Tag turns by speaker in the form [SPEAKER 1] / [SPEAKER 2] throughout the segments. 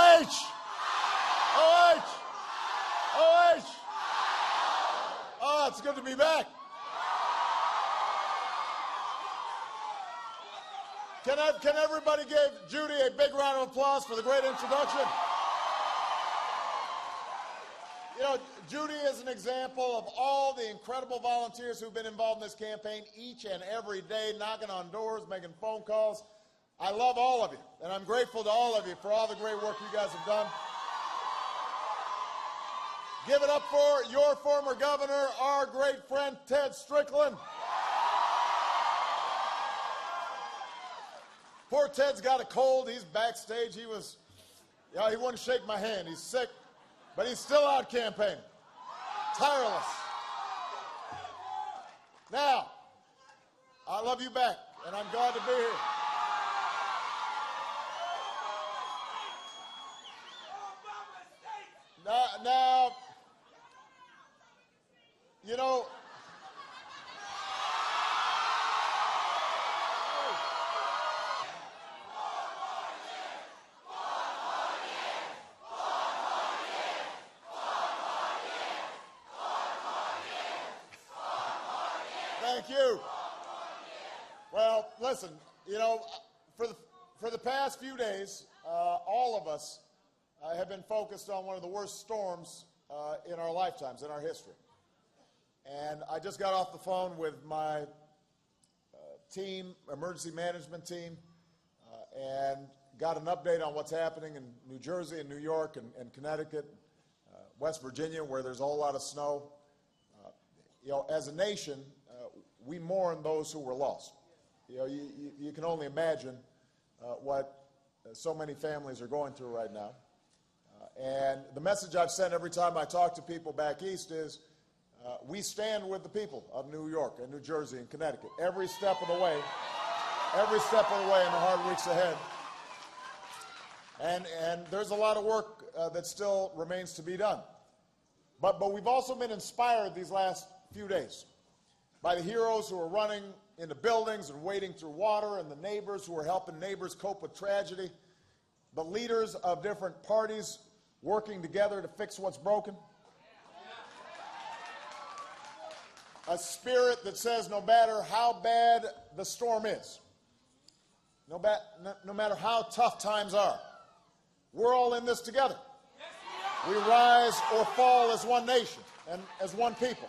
[SPEAKER 1] OH! OH! OH! Oh, it's good to be back. Can everybody give Judy a big round of applause for the great introduction? You know, Judy is an example of all the incredible volunteers who've been involved in this campaign each and every day, knocking on doors, making phone calls. I love all of you, and I'm grateful to all of you for all the great work you guys have done. Give it up for your former governor, our great friend, Ted Strickland. Poor Ted's got a cold. He's backstage. He wouldn't shake my hand. He's sick, but he's still out campaigning. Tireless. Now, I love you back, and I'm glad to be here. Now, you know, thank you. Well, listen, you know, for the past few days, all of us have been focused on one of the worst storms in our lifetimes, in our history. And I just got off the phone with my team, emergency management team, and got an update on what's happening in New Jersey and New York and Connecticut, West Virginia, where there's a whole lot of snow. You know, as a nation, we mourn those who were lost. You know, you can only imagine what so many families are going through right now. And the message I've sent every time I talk to people back east is, we stand with the people of New York and New Jersey and Connecticut every step of the way in the hard weeks ahead. And there's a lot of work that still remains to be done. But we've also been inspired these last few days by the heroes who are running into buildings and wading through water, and the neighbors who are helping neighbors cope with tragedy, the leaders of different parties working together to fix what's broken. A spirit that says no matter how bad the storm is, no matter how tough times are, we're all in this together. We rise or fall as one nation and as one people.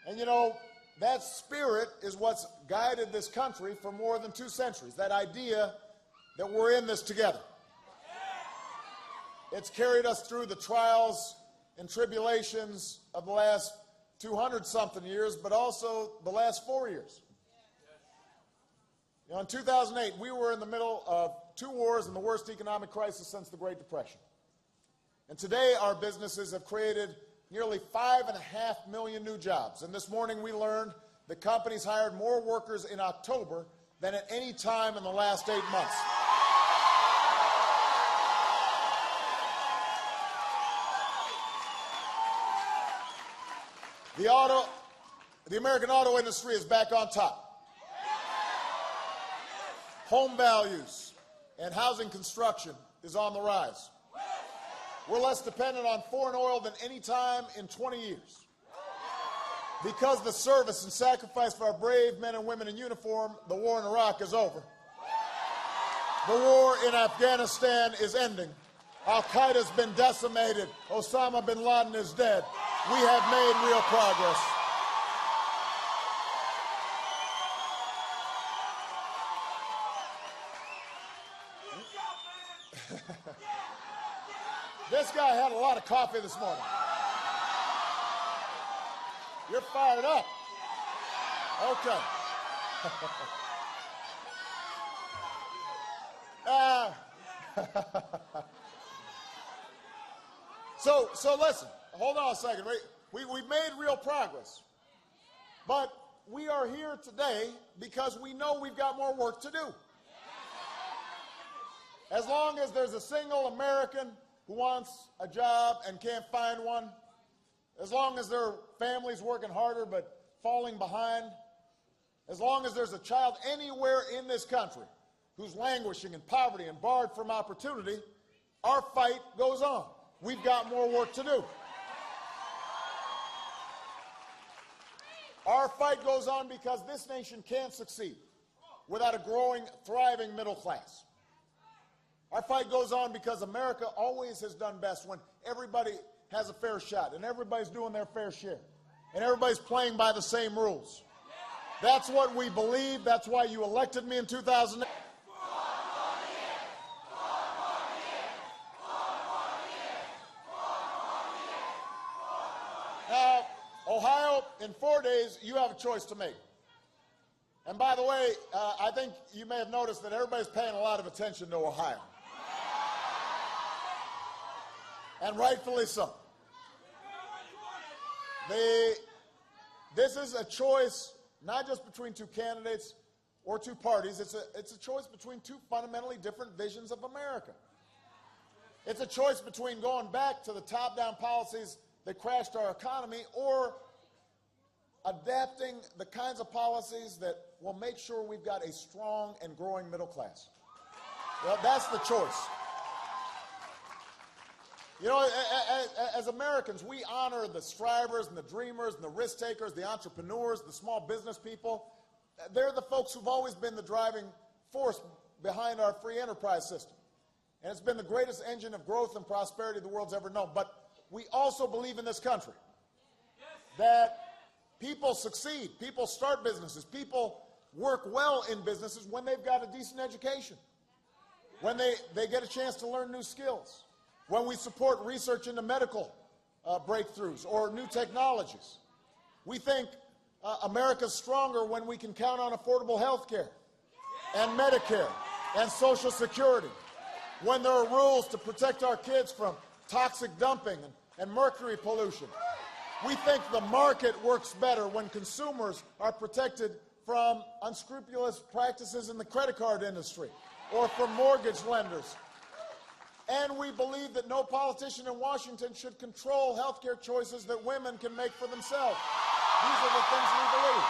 [SPEAKER 1] And you know, that spirit is what's guided this country for more than 2 centuries, that idea that we're in this together. It's carried us through the trials and tribulations of the last 200-something years, but also the last 4 years. You know, in 2008, we were in the middle of 2 wars and the worst economic crisis since the Great Depression. And today, our businesses have created nearly 5.5 million new jobs. And this morning, we learned that companies hired more workers in October than at any time in the last 8 months. The American auto industry is back on top. Home values and housing construction is on the rise. We're less dependent on foreign oil than any time in 20 years. Because of the service and sacrifice of our brave men and women in uniform, the war in Iraq is over. The war in Afghanistan is ending. Al-Qaeda's been decimated. Osama bin Laden is dead. We have made real progress. This guy had a lot of coffee this morning. You're fired up. Okay. So listen, hold on a second. We've made real progress. But we are here today because we know we've got more work to do. As long as there's a single American who wants a job and can't find one, as long as there are families working harder but falling behind, as long as there's a child anywhere in this country who's languishing in poverty and barred from opportunity, Our fight goes on. We've got more work to do. Our fight goes on because this nation can't succeed without a growing, thriving middle class. Our fight goes on because America always has done best when everybody has a fair shot and everybody's doing their fair share and everybody's playing by the same rules. That's what we believe. That's why you elected me in 2008. Now, Ohio, in 4 days, you have a choice to make. And by the way, I think you may have noticed that everybody's paying a lot of attention to Ohio. And rightfully so. This is a choice not just between two candidates or two parties. It's a choice between two fundamentally different visions of America. It's a choice between going back to the top-down policies that crashed our economy or adapting the kinds of policies that will make sure we've got a strong and growing middle class. Well, that's the choice. You know, as Americans, we honor the strivers and the dreamers and the risk takers, the entrepreneurs, the small business people. They're the folks who've always been the driving force behind our free enterprise system. And it's been the greatest engine of growth and prosperity the world's ever known. But we also believe in this country that people succeed, people start businesses, people work well in businesses when they've got a decent education, when they get a chance to learn new skills, when we support research into medical breakthroughs or new technologies. We think America's stronger when we can count on affordable health care and Medicare and Social Security, when there are rules to protect our kids from toxic dumping and mercury pollution. We think the market works better when consumers are protected from unscrupulous practices in the credit card industry or from mortgage lenders. And we believe that no politician in Washington should control health care choices that women can make for themselves. These are the things we believe.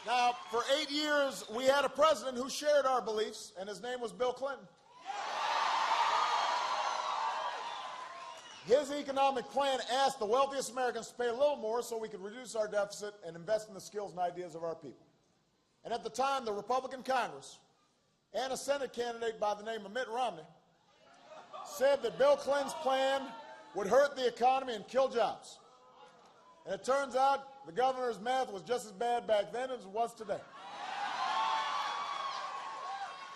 [SPEAKER 1] Now, for 8 years, we had a president who shared our beliefs, and his name was Bill Clinton. His economic plan asked the wealthiest Americans to pay a little more so we could reduce our deficit and invest in the skills and ideas of our people. And at the time, the Republican Congress and a Senate candidate by the name of Mitt Romney said that Bill Clinton's plan would hurt the economy and kill jobs. And it turns out the governor's math was just as bad back then as it was today.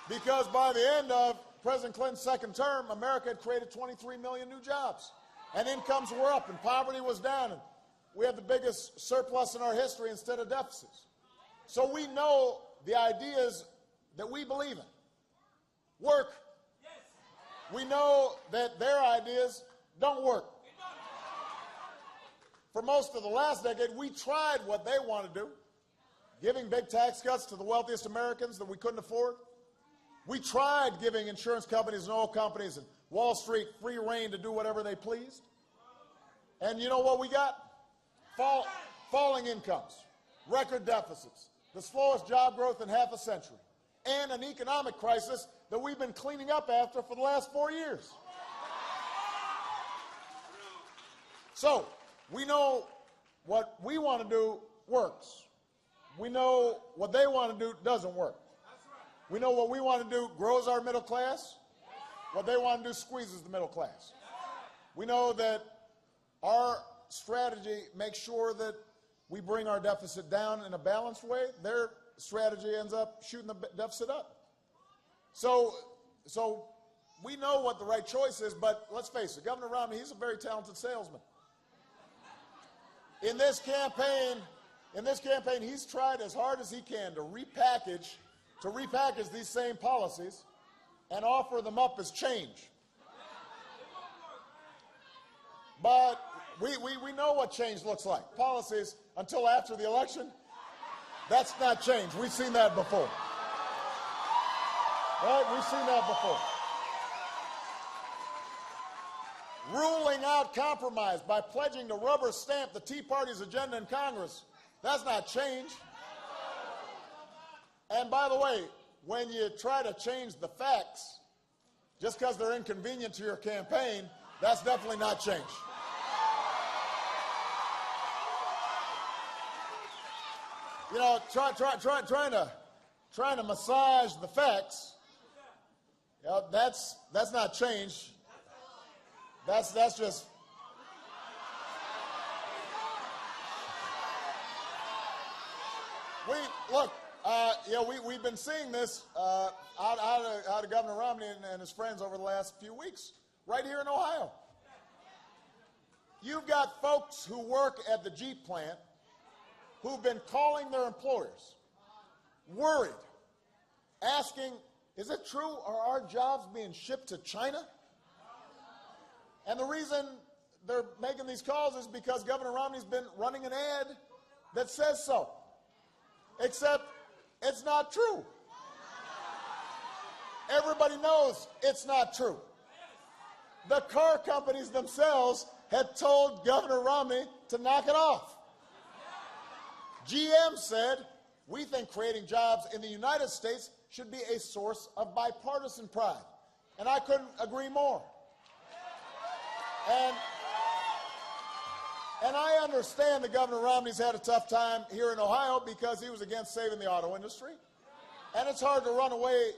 [SPEAKER 1] Because by the end of President Clinton's second term, America had created 23 million new jobs. And incomes were up, and poverty was down, and we had the biggest surplus in our history instead of deficits. So we know the ideas that we believe in work. We know that their ideas don't work. For most of the last decade, we tried what they want to do, giving big tax cuts to the wealthiest Americans that we couldn't afford. We tried giving insurance companies and oil companies and Wall Street free rein to do whatever they pleased. And you know what we got? Falling incomes, record deficits, the slowest job growth in half a century, and an economic crisis that we've been cleaning up after for the last 4 years. So, we know what we want to do works. We know what they want to do doesn't work. We know what we want to do grows our middle class. What they want to do squeezes the middle class. We know that our strategy makes sure that we bring our deficit down in a balanced way. Their strategy ends up shooting the deficit up. So we know what the right choice is, but let's face it, Governor Romney, he's a very talented salesman. In this campaign, he's tried as hard as he can to repackage these same policies and offer them up as change. But we know what change looks like. Policies until after the election, that's not change. We've seen that before. Right? We've seen that before. Ruling out compromise by pledging to rubber stamp the Tea Party's agenda in Congress, that's not change. And by the way, when you try to change the facts, just because they're inconvenient to your campaign, that's definitely not change. You know, trying to massage the facts, you know, that's not change. That's just. We've been seeing this out of Governor Romney and his friends over the last few weeks, right here in Ohio. You've got folks who work at the Jeep plant who've been calling their employers, worried, asking, is it true? Are our jobs being shipped to China? And the reason they're making these calls is because Governor Romney's been running an ad that says so. Except it's not true. Everybody knows it's not true. The car companies themselves had told Governor Romney to knock it off. GM said, we think creating jobs in the United States should be a source of bipartisan pride. And I couldn't agree more. And I understand that Governor Romney's had a tough time here in Ohio because he was against saving the auto industry. And it's hard to run away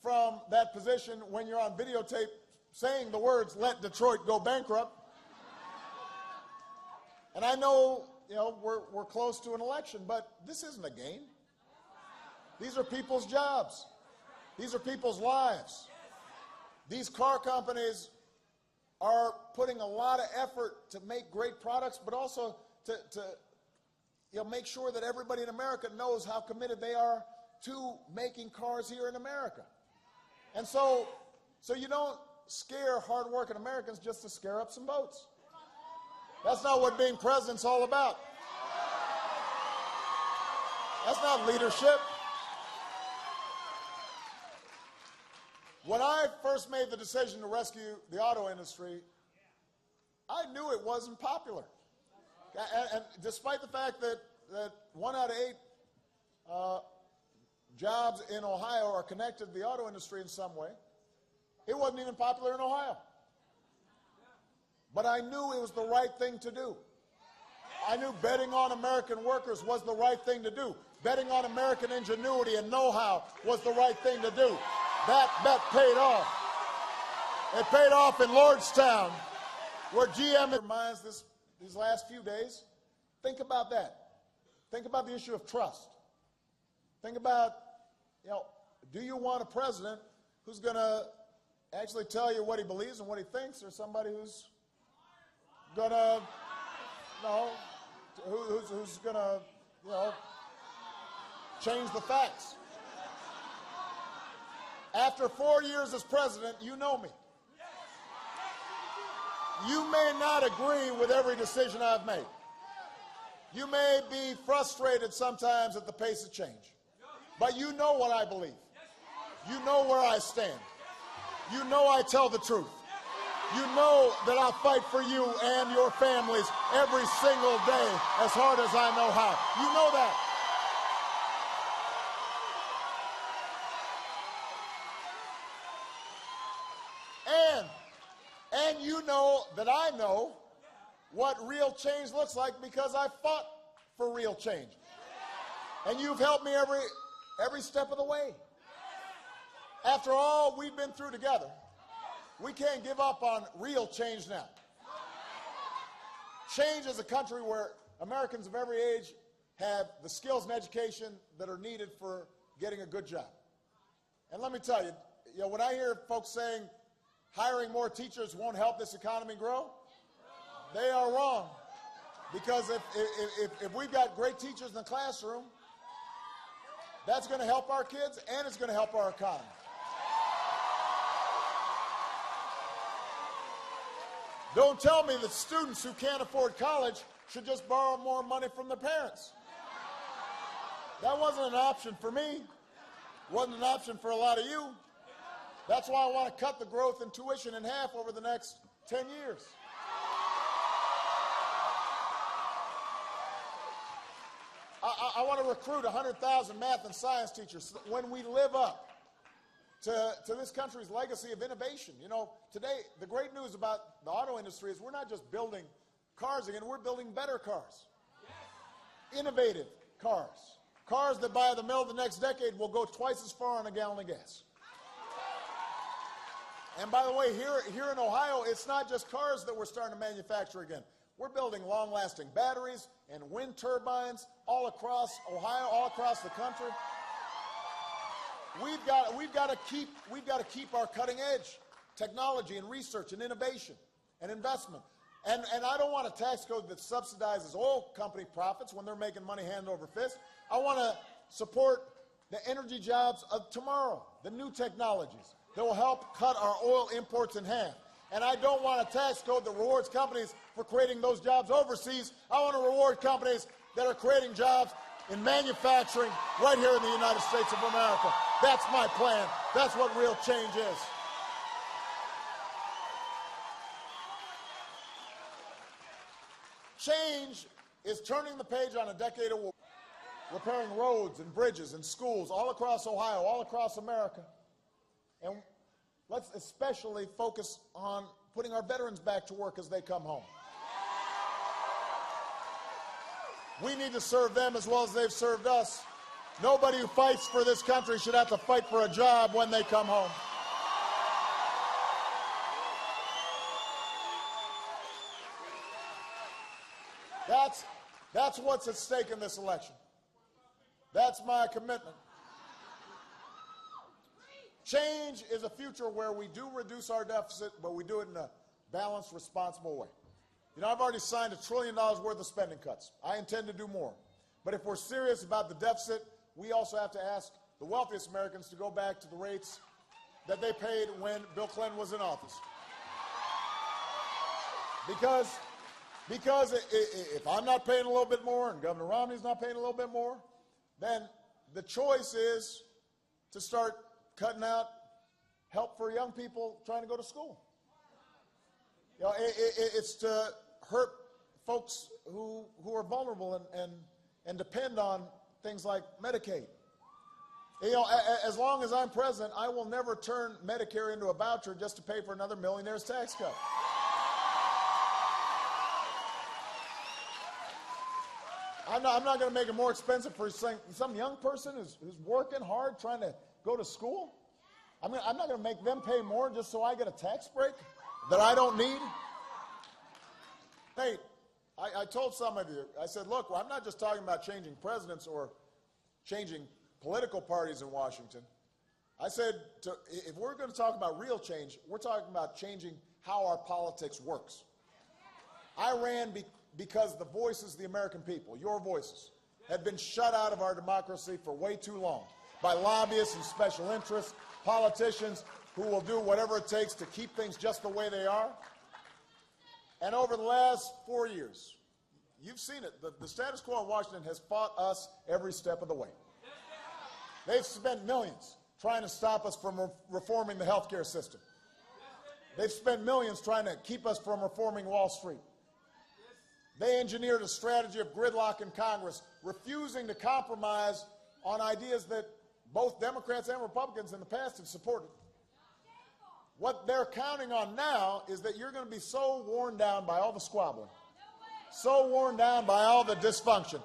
[SPEAKER 1] from that position when you're on videotape saying the words, let Detroit go bankrupt. And I know, you know, we're close to an election, but this isn't a game. These are people's jobs. These are people's lives. These car companies are putting a lot of effort to make great products, but also to make sure that everybody in America knows how committed they are to making cars here in America. And so you don't scare hardworking Americans just to scare up some votes. That's not what being president's all about. That's not leadership. When I first made the decision to rescue the auto industry, I knew it wasn't popular. And despite the fact that 1 out of 8 jobs in Ohio are connected to the auto industry in some way, it wasn't even popular in Ohio. But I knew it was the right thing to do. I knew betting on American workers was the right thing to do. Betting on American ingenuity and know-how was the right thing to do. That bet paid off. It paid off in Lordstown, where GM minds these last few days. Think about that. Think about the issue of trust. Think about, do you want a president who's going to actually tell you what he believes and what he thinks, or somebody who's going to, who's going to, change the facts? After 4 years as president, you know me. You may not agree with every decision I've made. You may be frustrated sometimes at the pace of change. But you know what I believe. You know where I stand. You know I tell the truth. You know that I fight for you and your families every single day as hard as I know how. You know that. And you know that I know what real change looks like because I fought for real change. And you've helped me every step of the way. After all we've been through together, we can't give up on real change now. Change is a country where Americans of every age have the skills and education that are needed for getting a good job. And let me tell you, when I hear folks saying hiring more teachers won't help this economy grow, they are wrong. Because if we've got great teachers in the classroom, that's going to help our kids and it's going to help our economy. Don't tell me that students who can't afford college should just borrow more money from their parents. That wasn't an option for me. Wasn't an option for a lot of you. That's why I want to cut the growth in tuition in half over the next 10 years. I want to recruit 100,000 math and science teachers when we live up to this country's legacy of innovation. You know, today, the great news about the auto industry is we're not just building cars again, we're building better cars. Innovative cars. Cars that by the middle of the next decade will go twice as far on a gallon of gas. And by the way, here in Ohio, it's not just cars that we're starting to manufacture again. We're building long-lasting batteries and wind turbines all across Ohio, all across the country. We've got to keep our cutting-edge technology and research and innovation and investment. And I don't want a tax code that subsidizes oil company profits when they're making money hand over fist. I want to support the energy jobs of tomorrow, the new technologies that will help cut our oil imports in half. And I don't want a tax code that rewards companies for creating those jobs overseas. I want to reward companies that are creating jobs in manufacturing right here in the United States of America. That's my plan. That's what real change is. Change is turning the page on a decade of war, repairing roads and bridges and schools all across Ohio, all across America. And let's especially focus on putting our veterans back to work as they come home. We need to serve them as well as they've served us. Nobody who fights for this country should have to fight for a job when they come home. That's what's at stake in this election. That's my commitment. Change is a future where we do reduce our deficit, but we do it in a balanced, responsible way. You know, I've already signed $1 trillion worth of spending cuts. I intend to do more. But if we're serious about the deficit, we also have to ask the wealthiest Americans to go back to the rates that they paid when Bill Clinton was in office. Because if I'm not paying a little bit more and Governor Romney's not paying a little bit more, then the choice is to start cutting out help for young people trying to go to school. You know, it's to hurt folks who are vulnerable and depend on things like Medicaid. You know, as long as I'm president, I will never turn Medicare into a voucher just to pay for another millionaire's tax cut. I'm not going to make it more expensive for some young person who's working hard trying to go to school. I'm not going to make them pay more just so I get a tax break that I don't need. Nate, I told some of you, I said, look, well, I'm not just talking about changing presidents or changing political parties in Washington. I said, if we're going to talk about real change, we're talking about changing how our politics works. I ran because the voices of the American people, your voices, have been shut out of our democracy for way too long by lobbyists and special interests, politicians who will do whatever it takes to keep things just the way they are. And over the last 4 years, you've seen it, the status quo in Washington has fought us every step of the way. They've spent millions trying to stop us from reforming the health care system. They've spent millions trying to keep us from reforming Wall Street. They engineered a strategy of gridlock in Congress, refusing to compromise on ideas that both Democrats and Republicans in the past have supported. What they're counting on now is that you're going to be so worn down by all the squabbling, so worn down by all the dysfunction,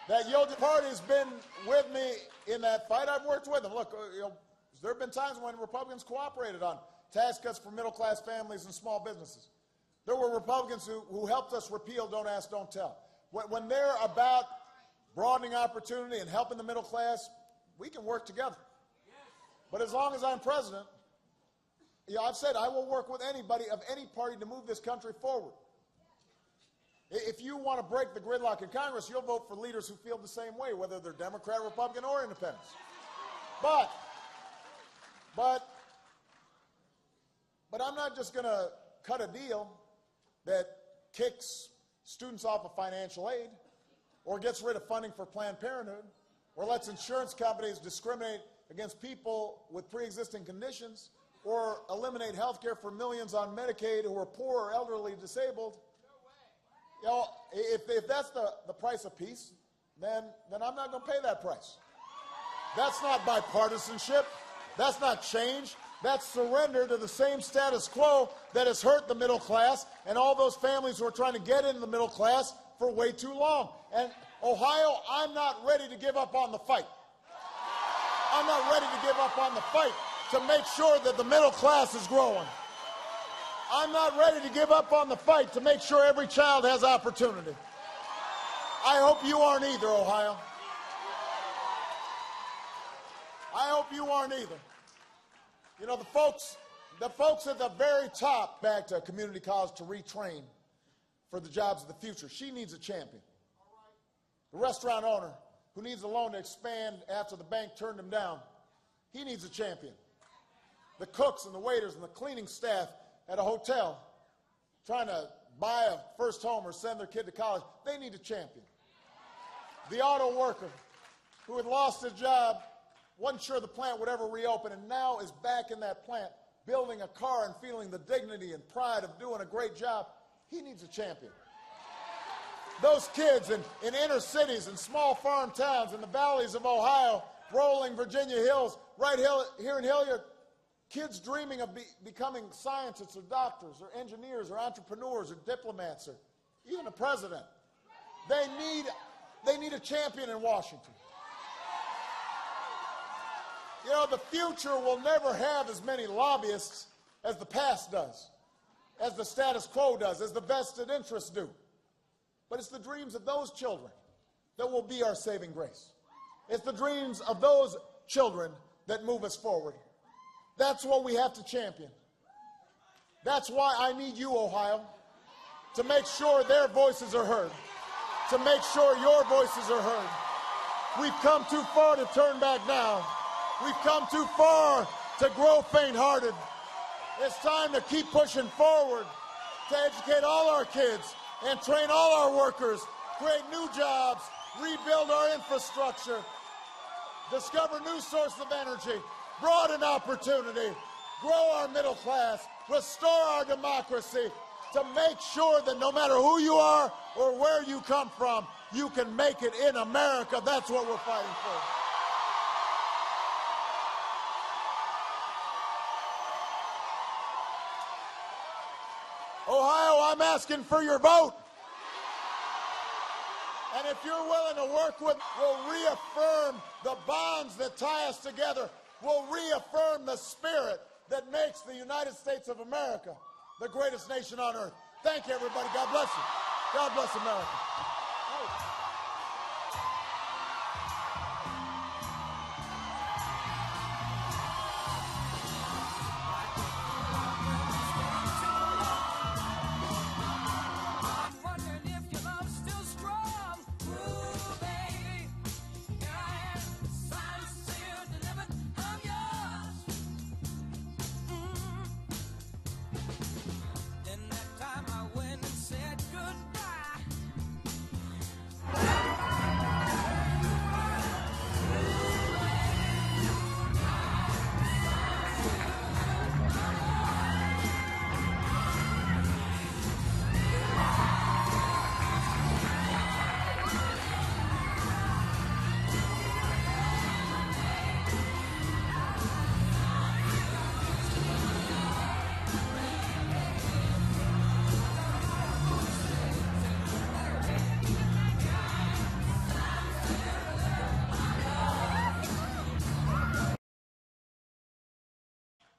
[SPEAKER 1] that your party's been with me in that fight. I've worked with them. Look, you know, there have been times when Republicans cooperated on tax cuts for middle-class families and small businesses. There were Republicans who helped us repeal Don't Ask, Don't Tell. When they're about broadening opportunity and helping the middle class, we can work together. But as long as I'm president, you know, I've said I will work with anybody of any party to move this country forward. If you want to break the gridlock in Congress, you'll vote for leaders who feel the same way, whether they're Democrat, Republican, or Independents. But I'm not just going to cut a deal that kicks students off of financial aid or gets rid of funding for Planned Parenthood or lets insurance companies discriminate against people with pre-existing conditions or eliminate health care for millions on Medicaid who are poor or elderly disabled. You know, if that's the price of peace, then I'm not going to pay that price. That's not bipartisanship. That's not change. That's surrender to the same status quo that has hurt the middle class and all those families who are trying to get into the middle class for way too long. And Ohio, I'm not ready to give up on the fight. I'm not ready to give up on the fight to make sure that the middle class is growing. I'm not ready to give up on the fight to make sure every child has opportunity. I hope you aren't either, Ohio. I hope you aren't either. You know, the folks at the very top back to community college to retrain for the jobs of the future. She needs a champion. The restaurant owner who needs a loan to expand after the bank turned him down, he needs a champion. The cooks and the waiters and the cleaning staff at a hotel trying to buy a first home or send their kid to college, they need a champion. The auto worker who had lost his job, wasn't sure the plant would ever reopen, and now is back in that plant building a car and feeling the dignity and pride of doing a great job, he needs a champion. Those kids in inner cities and small farm towns in the valleys of Ohio, rolling Virginia hills, right here in Hilliard, kids dreaming of becoming scientists or doctors or engineers or entrepreneurs or diplomats or even a president. They need a champion in Washington. You know, the future will never have as many lobbyists as the past does, as the status quo does, as the vested interests do. But it's the dreams of those children that will be our saving grace. It's the dreams of those children that move us forward. That's what we have to champion. That's why I need you, Ohio, to make sure their voices are heard, to make sure your voices are heard. We've come too far to turn back now. We've come too far to grow faint-hearted. It's time to keep pushing forward, to educate all our kids and train all our workers, create new jobs, rebuild our infrastructure, discover new sources of energy, broaden opportunity, grow our middle class, restore our democracy, to make sure that no matter who you are or where you come from, you can make it in America. That's what we're fighting for. Ohio, I'm asking for your vote. And if you're willing to work with, we'll reaffirm the bonds that tie us together. We'll reaffirm the spirit that makes the United States of America the greatest nation on earth. Thank you, everybody. God bless you. God bless America.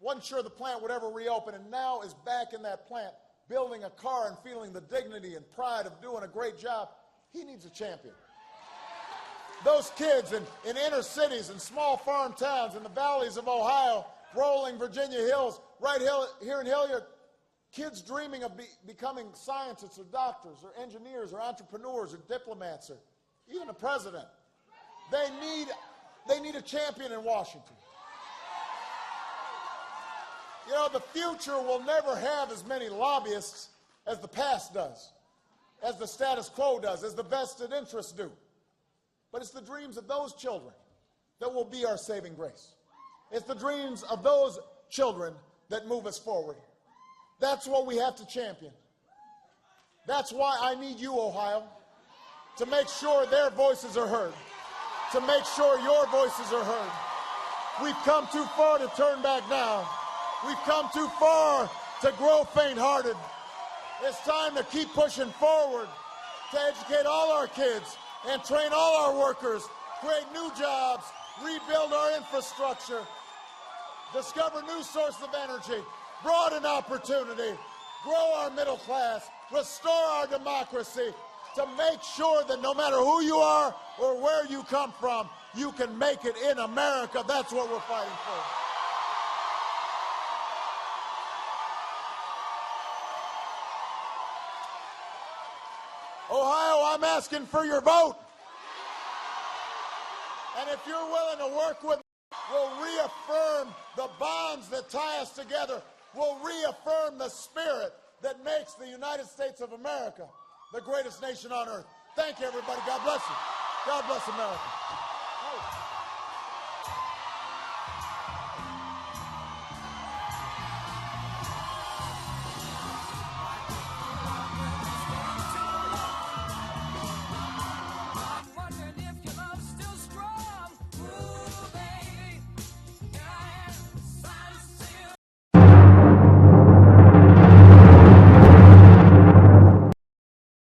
[SPEAKER 1] Wasn't sure the plant would ever reopen, and now is back in that plant building a car and feeling the dignity and pride of doing a great job. He needs a champion. Those kids in inner cities and small farm towns in the valleys of Ohio, rolling Virginia hills, right here in Hilliard, kids dreaming of becoming scientists or doctors or engineers or entrepreneurs or diplomats or even a president. They need a champion in Washington. You know, the future will never have as many lobbyists as the past does, as the status quo does, as the vested interests do. But it's the dreams of those children that will be our saving grace. It's the dreams of those children that move us forward. That's what we have to champion. That's why I need you, Ohio, to make sure their voices are heard, to make sure your voices are heard. We've come too far to turn back now. We've come too far to grow faint-hearted. It's time to keep pushing forward, to educate all our kids and train all our workers, create new jobs, rebuild our infrastructure, discover new sources of energy, broaden opportunity, grow our middle class, restore our democracy, to make sure that no matter who you are or where you come from, you can make it in America. That's what we're fighting for. Ohio, I'm asking for your vote. And if you're willing to work with me, we'll reaffirm the bonds that tie us together. We'll reaffirm the spirit that makes the United States of America the greatest nation on earth. Thank you, everybody. God bless you. God bless America.